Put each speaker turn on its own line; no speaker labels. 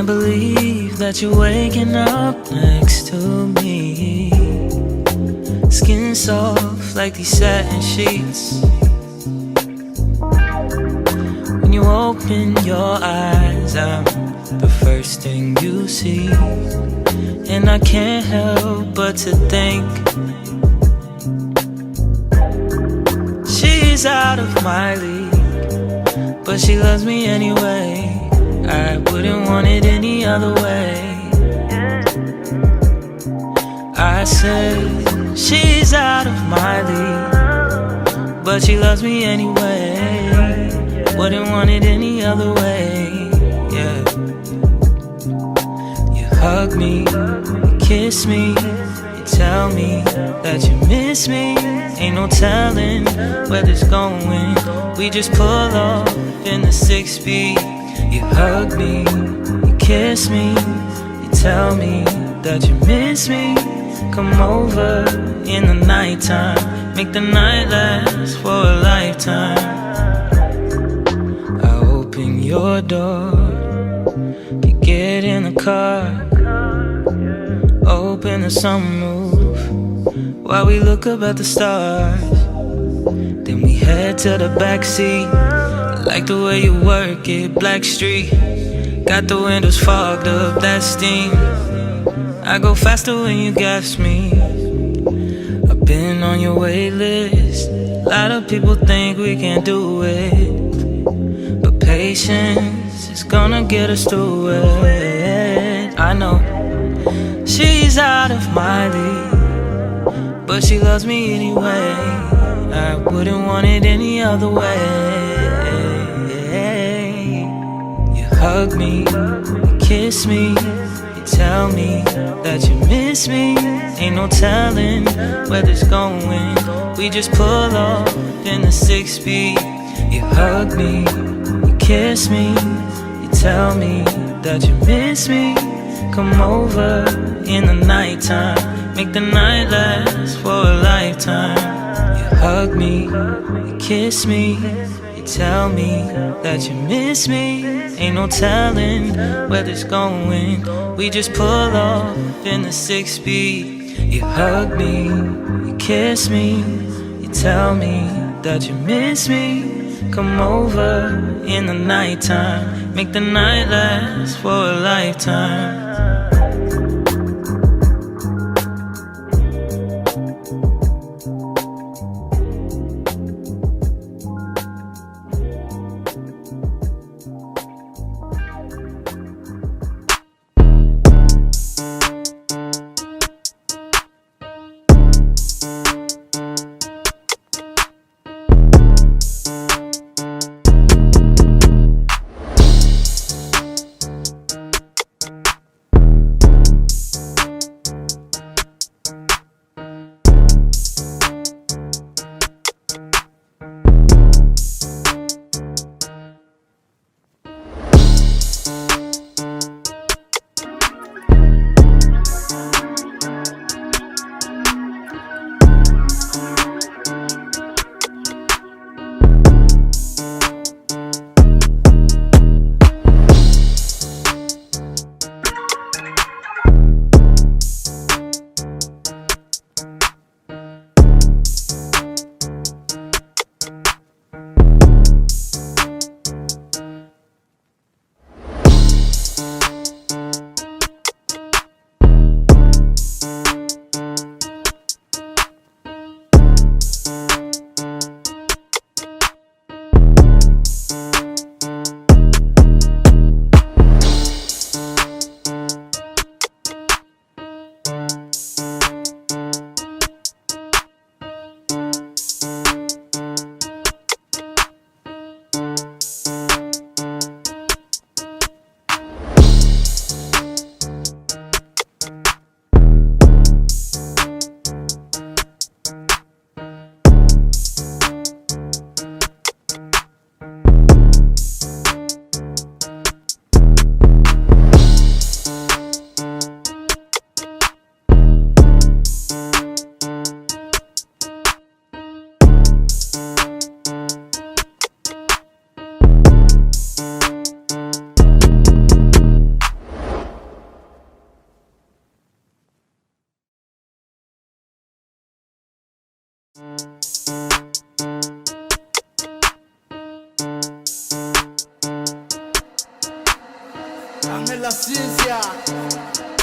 Can't believe that you're waking up next to me. Skin soft like these satin sheets. When you open your eyes, I'm the first thing you see. And I can't help but to think she's out of my league, but she loves me anyway. I wouldn't want it any other way. I said she's out of my league, but she loves me anyway. Wouldn't want it any other way. Yeah. You hug me, you kiss me, you tell me that you miss me. Ain't no telling where this going. We just pull off in the 6-speed. You hug me, you kiss me, you tell me that you miss me. Come over in the nighttime, make the night last for a lifetime. I open your door, you get in the car, open the sunroof while we look up at the stars. Then we head to the backseat. Like the way you work it, Black Street. Got the windows fogged up, that steam. I go faster when you gas me. I've been on your wait list. A lot of people think we can do it, but patience is gonna get us through it. I know she's out of my league, but she loves me anyway. I wouldn't want it any other way. Hug me, you kiss me, you tell me that you miss me. Ain't no telling where this going. We just pull off in the 6-speed. You hug me, you kiss me, you tell me that you miss me. Come over in the nighttime, make the night last for a lifetime. You hug me, you kiss me, tell me that you miss me. Ain't no telling where this going. We just pull off in the 6-speed. You hug me, you kiss me, you tell me that you miss me. Come over in the nighttime, make the night last for a lifetime.
nella ciencia.